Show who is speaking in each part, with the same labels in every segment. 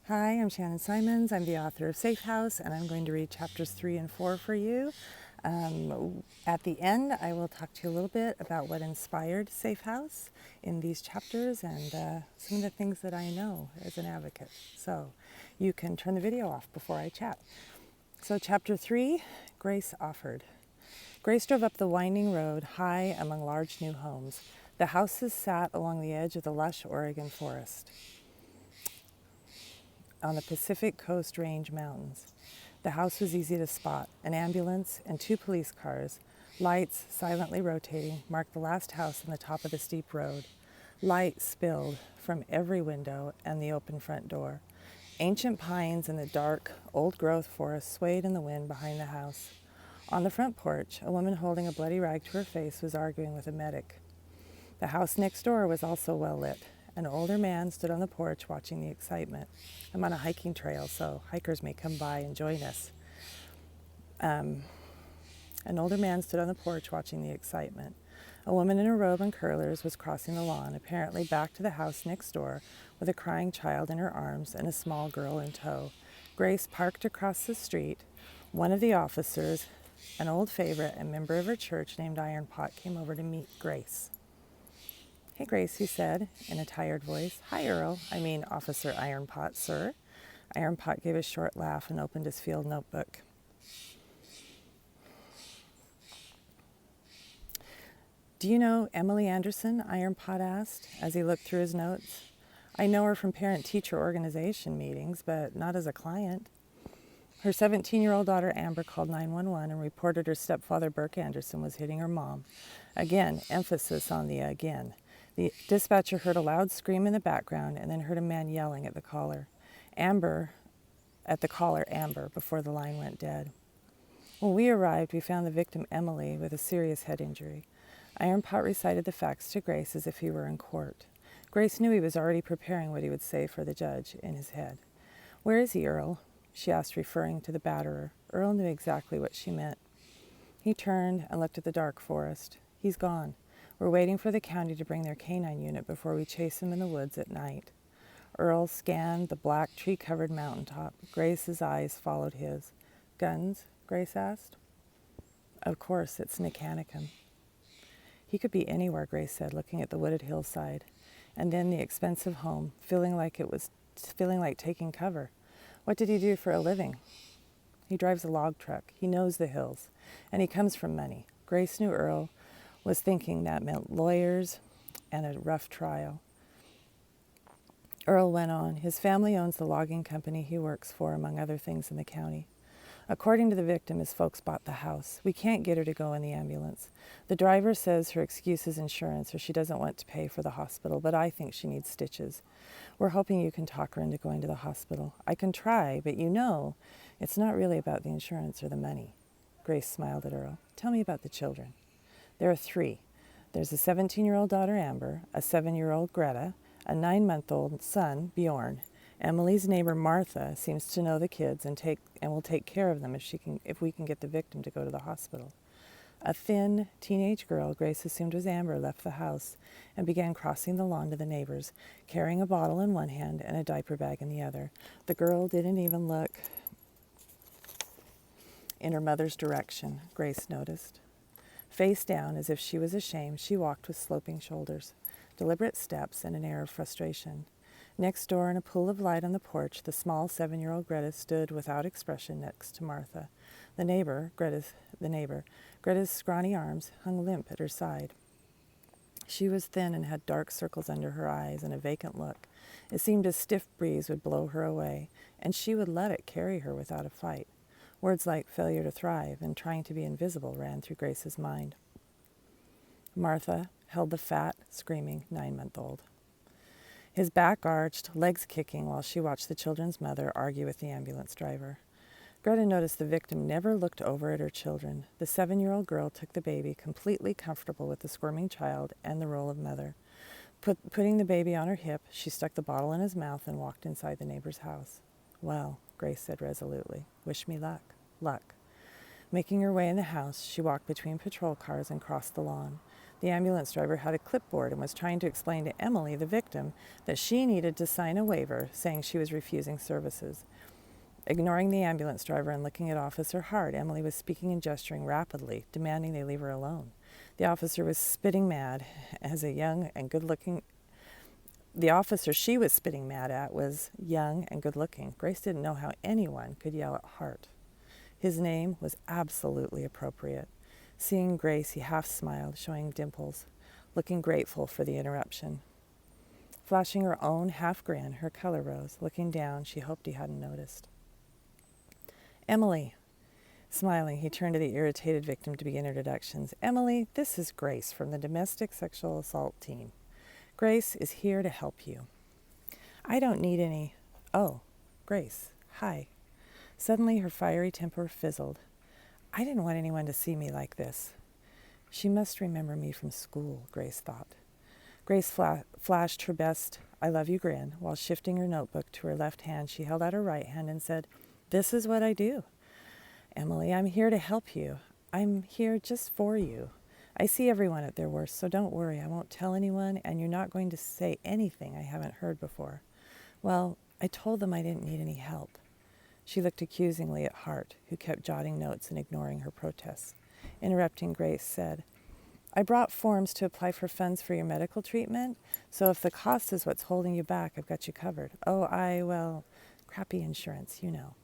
Speaker 1: Hi, I'm Shannon Simons. I'm the author of Safe House, and I'm going to read chapters 3 and 4 for you. At the end, I will talk to you a little bit about what inspired Safe House in these chapters and some of the things that I know as an advocate. So you can turn the video off before I chat. So chapter 3, Grace offered. Grace drove up the winding road high among large new homes. The houses sat along the edge of the lush Oregon forest on the Pacific Coast Range Mountains. The house was easy to spot. An ambulance and 2 police cars, lights silently rotating, marked the last house on the top of the steep road. Light spilled from every window and the open front door. Ancient pines in the dark, old-growth forest swayed in the wind behind the house. On the front porch, a woman holding a bloody rag to her face was arguing with a medic. The house next door was also well lit. An older man stood on the porch watching the excitement. I'm on a hiking trail, so hikers may come by and join us. An older man stood on the porch watching the excitement. A woman in a robe and curlers was crossing the lawn, apparently back to the house next door, with a crying child in her arms and a small girl in tow. Grace parked across the street. One of the officers, an old favorite and member of her church named Iron Pot, came over to meet Grace. "Hey, Grace," he said in a tired voice. "Hi, Earl. Officer Iron Pot, sir." Iron Pot gave a short laugh and opened his field notebook. "Do you know Emily Anderson?" Iron Pot asked as he looked through his notes. "I know her from parent-teacher organization meetings, but not as a client." Her 17-year-old daughter Amber called 911 and reported her stepfather Burke Anderson was hitting her mom. Again, emphasis on the again. The dispatcher heard a loud scream in the background and then heard a man yelling at the caller, Amber, before the line went dead. When we arrived, we found the victim, Emily, with a serious head injury. Iron Pot recited the facts to Grace as if he were in court. Grace knew he was already preparing what he would say for the judge in his head. "Where is he, Earl?" she asked, referring to the batterer. Earl knew exactly what she meant. He turned and looked at the dark forest. "He's gone. We're waiting for the county to bring their canine unit before we chase him in the woods at night." Earl scanned the black tree-covered mountaintop. Grace's eyes followed his. "Guns?" Grace asked. "Of course, it's Nickanicum." "He could be anywhere," Grace said, looking at the wooded hillside, and then the expensive home, feeling like taking cover. "What did he do for a living?" "He drives a log truck. He knows the hills, and he comes from money." Grace knew Earl was thinking that meant lawyers and a rough trial. Earl went on. "His family owns the logging company he works for, among other things in the county. According to the victim, his folks bought the house. We can't get her to go in the ambulance. The driver says her excuse is insurance or she doesn't want to pay for the hospital, but I think she needs stitches. We're hoping you can talk her into going to the hospital. I can try, but it's not really about the insurance or the money." Grace smiled at Earl. "Tell me about the children." "There are 3. There's a 17-year-old daughter, Amber, a 7-year-old, Greta, a 9-month-old son, Bjorn. Emily's neighbor, Martha, seems to know the kids and will take care of them if we can get the victim to go to the hospital." A thin teenage girl Grace assumed was Amber left the house and began crossing the lawn to the neighbors, carrying a bottle in one hand and a diaper bag in the other. The girl didn't even look in her mother's direction, Grace noticed. Face down, as if she was ashamed, she walked with sloping shoulders, deliberate steps, and an air of frustration. Next door, in a pool of light on the porch, the small 7-year-old Greta stood without expression next to Martha. Greta's scrawny arms hung limp at her side. She was thin and had dark circles under her eyes and a vacant look. It seemed a stiff breeze would blow her away, and she would let it carry her without a fight. Words like failure to thrive and trying to be invisible ran through Grace's mind. Martha held the fat, screaming 9-month-old. His back arched, legs kicking, while she watched the children's mother argue with the ambulance driver. Greta noticed the victim never looked over at her children. The 7-year-old girl took the baby, completely comfortable with the squirming child and the role of mother. Putting the baby on her hip, she stuck the bottle in his mouth and walked inside the neighbor's house. "Well," Grace said resolutely, "wish me luck." Luck. Making her way in the house, she walked between patrol cars and crossed the lawn. The ambulance driver had a clipboard and was trying to explain to Emily, the victim, that she needed to sign a waiver saying she was refusing services. Ignoring the ambulance driver and looking at Officer Hart, Emily was speaking and gesturing rapidly, demanding they leave her alone. The officer was spitting mad as a young and good-looking The officer she was spitting mad at was young and good-looking. Grace didn't know how anyone could yell at Hart. His name was absolutely appropriate. Seeing Grace, he half smiled, showing dimples, looking grateful for the interruption. Flashing her own half grin, her color rose. Looking down, she hoped he hadn't noticed. Emily. Smiling, he turned to the irritated victim to begin introductions. Emily, this is Grace from the Domestic Sexual Assault Team. Grace is here to help you. I don't need any... Oh, Grace, hi. Suddenly her fiery temper fizzled. I didn't want anyone to see me like this. She must remember me from school, Grace thought. Grace flashed her best I love you grin while shifting her notebook to her left hand. She held out her right hand and said, This is what I do. Emily, I'm here to help you. I'm here just for you. I see everyone at their worst, so don't worry. I won't tell anyone, and you're not going to say anything I haven't heard before. Well, I told them I didn't need any help. She looked accusingly at Hart, who kept jotting notes and ignoring her protests. Interrupting, Grace said, I brought forms to apply for funds for your medical treatment, so if the cost is what's holding you back, I've got you covered. Oh, crappy insurance, you know.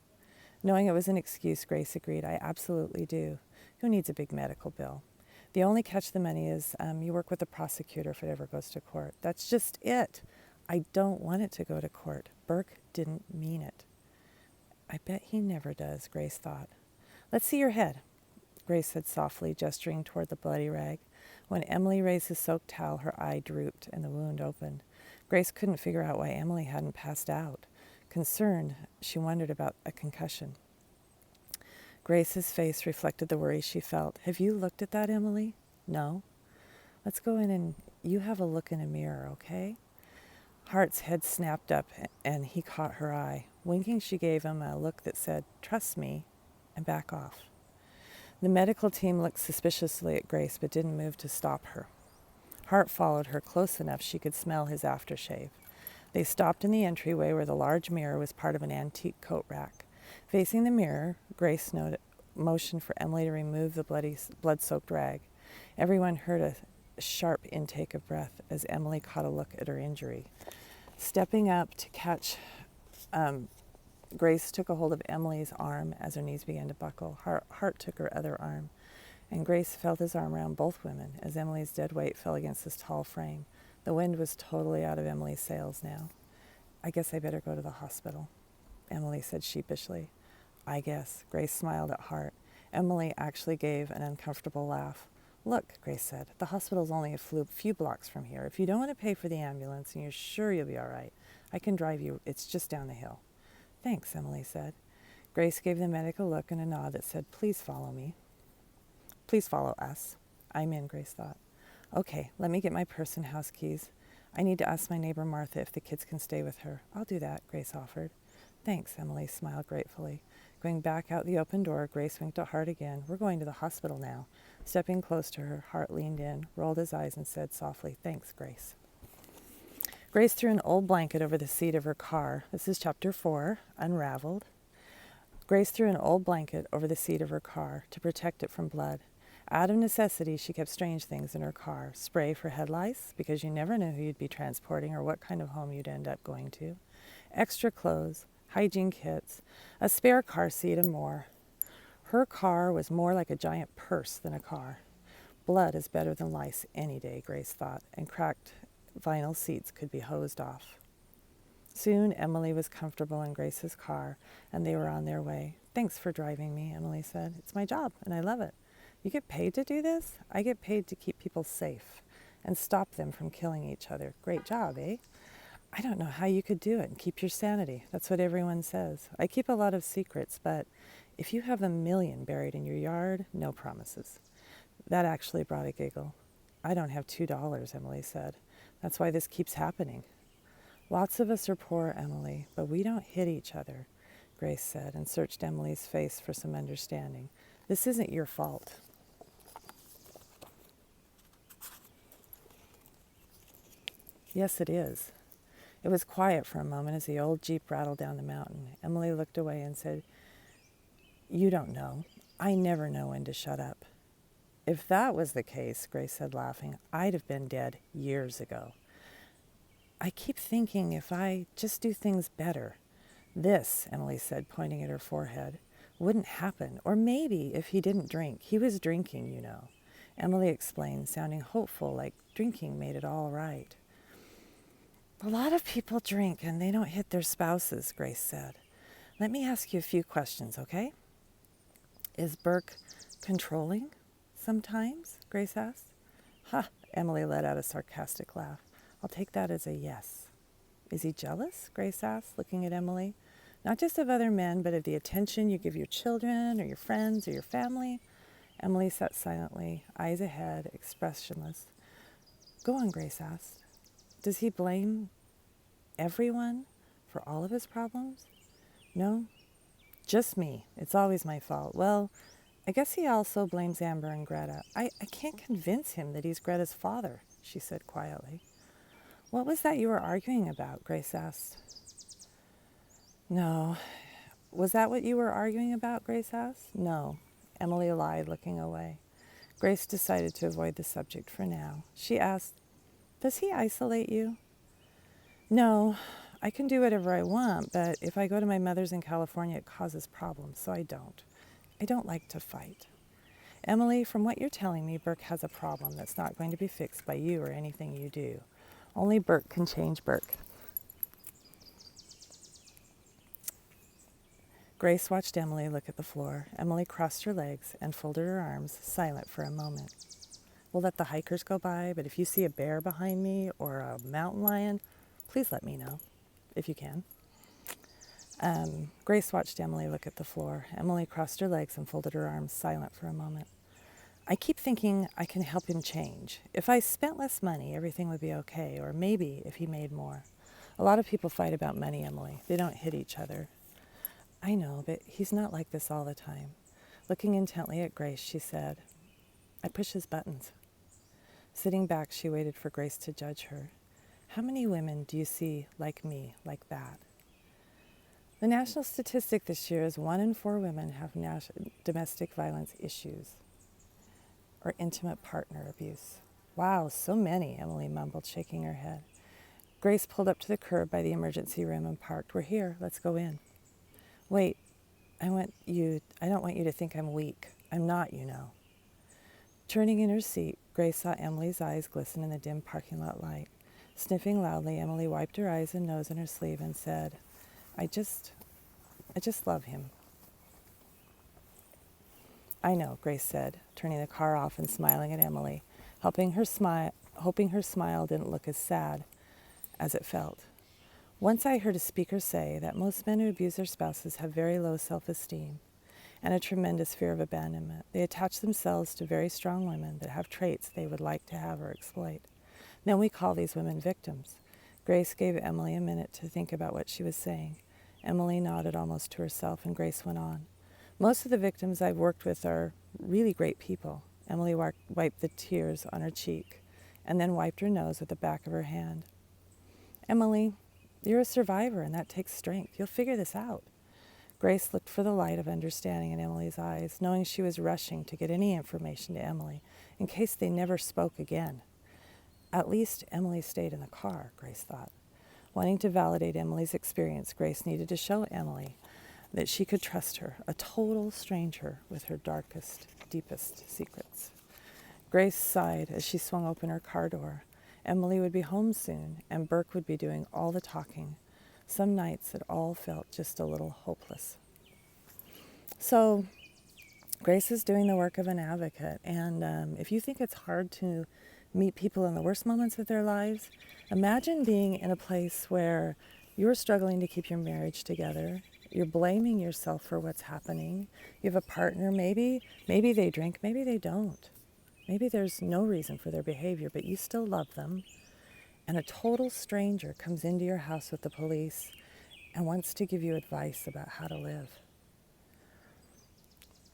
Speaker 1: Knowing it was an excuse, Grace agreed, I absolutely do. Who needs a big medical bill? The only catch to the money is you work with the prosecutor if it ever goes to court. That's just it. I don't want it to go to court. Burke didn't mean it. I bet he never does, Grace thought. Let's see your head, Grace said softly, gesturing toward the bloody rag. When Emily raised the soaked towel, her eye drooped and the wound opened. Grace couldn't figure out why Emily hadn't passed out. Concerned, she wondered about a concussion. Grace's face reflected the worry she felt. Have you looked at that, Emily? No. Let's go in and you have a look in a mirror, okay? Hart's head snapped up and he caught her eye. Winking, she gave him a look that said, Trust me, and back off. The medical team looked suspiciously at Grace but didn't move to stop her. Hart followed her close enough she could smell his aftershave. They stopped in the entryway where the large mirror was part of an antique coat rack. Facing the mirror, Grace motioned for Emily to remove the blood-soaked rag. Everyone heard a sharp intake of breath as Emily caught a look at her injury. Stepping up to catch, Grace took a hold of Emily's arm as her knees began to buckle. Hart took her other arm, and Grace felt his arm around both women as Emily's dead weight fell against his tall frame. The wind was totally out of Emily's sails now. I guess I better go to the hospital, Emily said sheepishly. I guess. Grace smiled at Hart. Emily actually gave an uncomfortable laugh. Look, Grace said, the hospital's only a few blocks from here. If you don't want to pay for the ambulance and you're sure you'll be all right, I can drive you. It's just down the hill. Thanks, Emily said. Grace gave the medic a look and a nod that said, Please follow me. Please follow us. I'm in, Grace thought. Okay, let me get my purse and house keys. I need to ask my neighbor Martha if the kids can stay with her. I'll do that, Grace offered. Thanks, Emily smiled gratefully. Going back out the open door, Grace winked at Hart again. We're going to the hospital now. Stepping close to her, Hart leaned in, rolled his eyes, and said softly, Thanks, Grace. Grace threw an old blanket over the seat of her car. This is Chapter 4, Unraveled. Grace threw an old blanket over the seat of her car to protect it from blood. Out of necessity, she kept strange things in her car. Spray for head lice, because you never knew who you'd be transporting or what kind of home you'd end up going to. Extra clothes, hygiene kits, a spare car seat, and more. Her car was more like a giant purse than a car. Blood is better than lice any day, Grace thought, and cracked vinyl seats could be hosed off. Soon, Emily was comfortable in Grace's car, and they were on their way. Thanks for driving me, Emily said. It's my job, and I love it. You get paid to do this? I get paid to keep people safe and stop them from killing each other. Great job, eh? I don't know how you could do it and keep your sanity. That's what everyone says. I keep a lot of secrets, but if you have 1 million buried in your yard, no promises. That actually brought a giggle. I don't have $2, Emily said. That's why this keeps happening. Lots of us are poor, Emily, but we don't hit each other, Grace said, and searched Emily's face for some understanding. This isn't your fault. Yes, it is. It was quiet for a moment as the old Jeep rattled down the mountain. Emily looked away and said, "You don't know. I never know when to shut up." "If that was the case," Grace said, laughing, "I'd have been dead years ago. I keep thinking if I just do things better. This," Emily said, pointing at her forehead, "wouldn't happen. Or maybe if he didn't drink. He was drinking, you know." Emily explained, sounding hopeful, like drinking made it all right. "A lot of people drink and they don't hit their spouses," Grace said. "Let me ask you a few questions, okay?" "Is Burke controlling sometimes?" Grace asked. "Ha," Emily let out a sarcastic laugh. "I'll take that as a yes." "Is he jealous?" Grace asked, looking at Emily. "Not just of other men, but of the attention you give your children or your friends or your family?" Emily sat silently, eyes ahead, expressionless. "Go on," Grace asked. "Does he blame everyone for all of his problems?" "No, just me. It's always my fault." "Well, I guess he also blames Amber and Greta. I can't convince him that he's Greta's father," she said quietly. "What was that you were arguing about?" Grace asked. "No." "Was that what you were arguing about?" Grace asked. "No." Emily lied, looking away. Grace decided to avoid the subject for now. She asked, "Does he isolate you?" "No. I can do whatever I want, but if I go to my mother's in California, it causes problems, so I don't. I don't like to fight." "Emily, from what you're telling me, Burke has a problem that's not going to be fixed by you or anything you do. Only Burke can change Burke." Grace watched Emily look at the floor. Emily crossed her legs and folded her arms, silent for a moment. "We'll let the hikers go by, but if you see a bear behind me or a mountain lion, please let me know, if you can." Grace watched Emily look at the floor. Emily crossed her legs and folded her arms, silent for a moment. "I keep thinking I can help him change. If I spent less money, everything would be okay, or maybe if he made more. A lot of people fight about money, Emily. They don't hit each other." "I know, but he's not like this all the time." Looking intently at Grace, she said, "I push his buttons." Sitting back, she waited for Grace to judge her. "How many women do you see like me, like that?" "The national statistic this year is 1 in 4 women have domestic violence issues or intimate partner abuse." "Wow, so many," Emily mumbled, shaking her head. Grace pulled up to the curb by the emergency room and parked. "We're here. Let's go in." "Wait, I don't want you to think I'm weak. I'm not, you know." Turning in her seat, Grace saw Emily's eyes glisten in the dim parking lot light. Sniffing loudly, Emily wiped her eyes and nose in her sleeve and said, I just love him." "I know," Grace said, turning the car off and smiling at Emily, hoping her smile didn't look as sad as it felt. "Once I heard a speaker say that most men who abuse their spouses have very low self-esteem and a tremendous fear of abandonment. They attach themselves to very strong women that have traits they would like to have or exploit. Then we call these women victims." Grace gave Emily a minute to think about what she was saying. Emily nodded almost to herself, and Grace went on. "Most of the victims I've worked with are really great people." Emily wiped the tears on her cheek and then wiped her nose with the back of her hand. "Emily, you're a survivor, and that takes strength. You'll figure this out." Grace looked for the light of understanding in Emily's eyes, knowing she was rushing to get any information to Emily in case they never spoke again. At least Emily stayed in the car, Grace thought. Wanting to validate Emily's experience, Grace needed to show Emily that she could trust her, a total stranger with her darkest, deepest secrets. Grace sighed as she swung open her car door. Emily would be home soon, and Burke would be doing all the talking. Some nights it all felt just a little hopeless. So Grace is doing the work of an advocate, and if you think it's hard to meet people in the worst moments of their lives, imagine being in a place where you're struggling to keep your marriage together. You're blaming yourself for what's happening. You have a partner, maybe they drink, maybe they don't. Maybe there's no reason for their behavior, but you still love them. And a total stranger comes into your house with the police and wants to give you advice about how to live.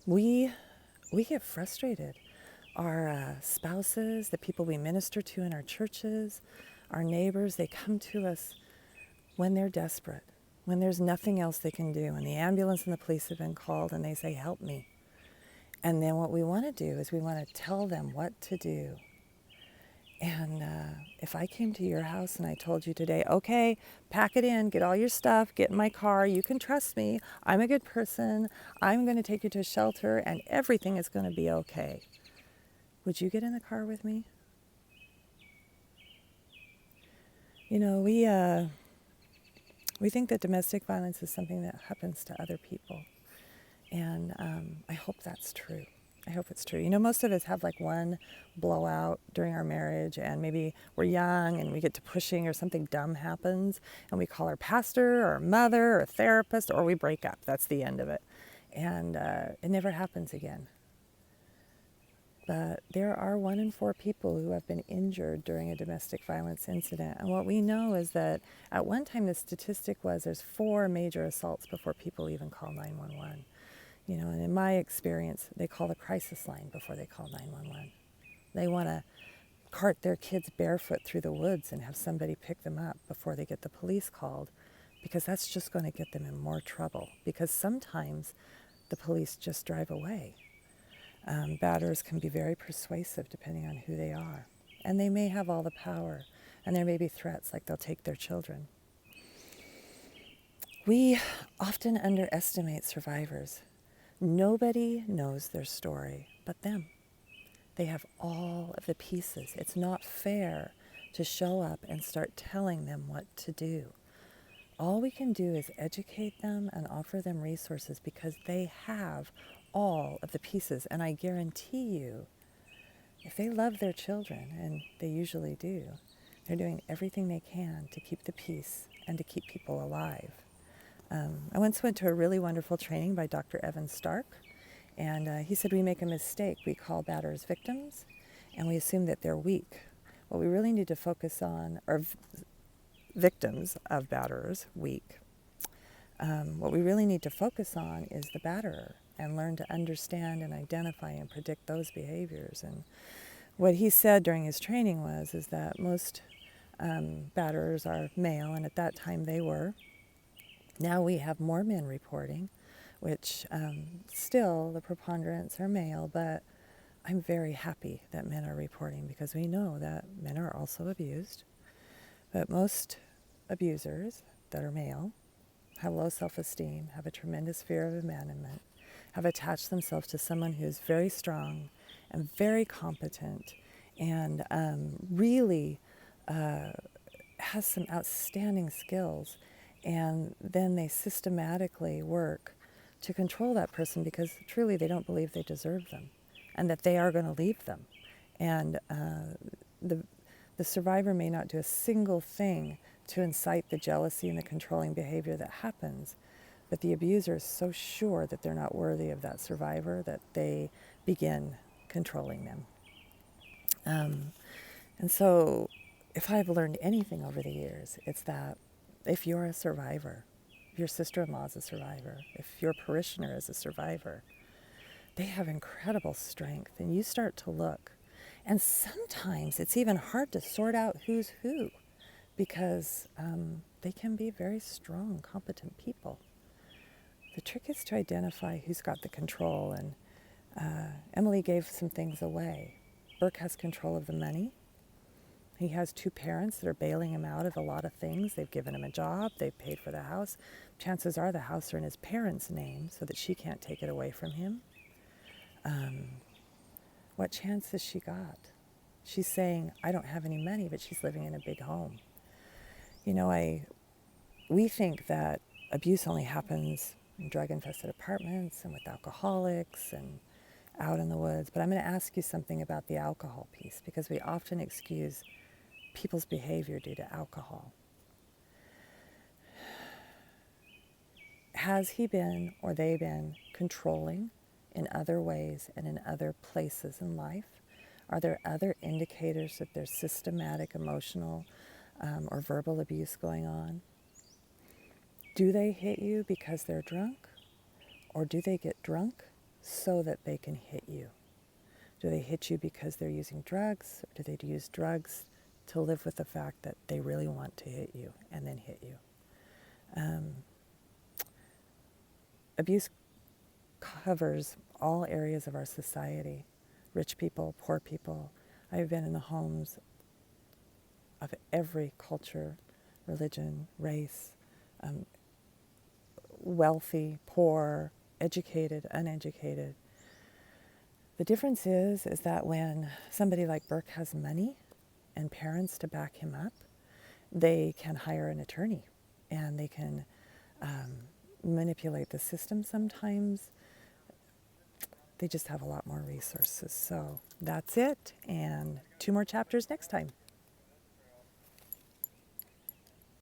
Speaker 1: We get frustrated. Our spouses, the people we minister to in our churches, Our neighbors, they come to us when they're desperate, when there's nothing else they can do, and the ambulance and the police have been called and they say, help me. And then what we want to do is we want to tell them what to do. And if I came to your house and I told you today, okay, pack it in, get all your stuff, get in my car, you can trust me, I'm a good person, I'm going to take you to a shelter and everything is going to be okay. Would you get in the car with me? You know, we think that domestic violence is something that happens to other people. And I hope that's true. I hope it's true. You know, most of us have like one blowout during our marriage, and maybe we're young and we get to pushing or something dumb happens, and we call our pastor or mother or therapist, or we break up. That's the end of it. And it never happens again. But there are 1 in 4 people who have been injured during a domestic violence incident. And what we know is that at one time the statistic was there's 4 major assaults before people even call 911. You know, and in my experience, they call the crisis line before they call 911. They want to cart their kids barefoot through the woods and have somebody pick them up before they get the police called, because that's just going to get them in more trouble, because sometimes the police just drive away. Batterers can be very persuasive depending on who they are, and they may have all the power, and there may be threats like they'll take their children. We often underestimate survivors. Nobody knows their story but them. They have all of the pieces. It's not fair to show up and start telling them what to do. All we can do is educate them and offer them resources because they have all of the pieces. And I guarantee you, if they love their children, and they usually do, they're doing everything they can to keep the peace and to keep people alive. I once went to a really wonderful training by Dr. Evan Stark, and he said we make a mistake. We call batterers victims, and we assume that they're weak. What we really need to focus on are victims of batterers, weak. What we really need to focus on is the batterer and learn to understand and identify and predict those behaviors. And what he said during his training is that most batterers are male, and at that time they were. Now we have more men reporting, which still the preponderance are male, but I'm very happy that men are reporting because we know that men are also abused. But most abusers that are male have low self-esteem, have a tremendous fear of abandonment, have attached themselves to someone who's very strong and very competent and really has some outstanding skills. And then they systematically work to control that person because truly they don't believe they deserve them and that they are going to leave them. And the survivor may not do a single thing to incite the jealousy and the controlling behavior that happens, but the abuser is so sure that they're not worthy of that survivor that they begin controlling them. And so if I've learned anything over the years, it's that if you're a survivor, if your sister-in-law is a survivor, if your parishioner is a survivor, they have incredible strength, and you start to look. And sometimes it's even hard to sort out who's who because they can be very strong, competent people. The trick is to identify who's got the control, and Emily gave some things away. Burke has control of the money. He has 2 parents that are bailing him out of a lot of things. They've given him a job. They've paid for the house. Chances are the house are in his parents' name so that she can't take it away from him. What chance has she got? She's saying, I don't have any money, but she's living in a big home. You know, we think that abuse only happens in drug-infested apartments and with alcoholics and out in the woods. But I'm going to ask you something about the alcohol piece, because we often excuse people's behavior due to alcohol. Has he been or they been controlling in other ways and in other places in life? Are there other indicators that there's systematic emotional or verbal abuse going on? Do they hit you because they're drunk? Or do they get drunk so that they can hit you? Do they hit you because they're using drugs? Or do they use drugs to live with the fact that they really want to hit you and then hit you. Abuse covers all areas of our society, rich people, poor people. I've been in the homes of every culture, religion, race, wealthy, poor, educated, uneducated. The difference is that when somebody like Burke has money and parents to back him up, they can hire an attorney and they can manipulate the system sometimes. They just have a lot more resources. So that's it, and 2 more chapters next time.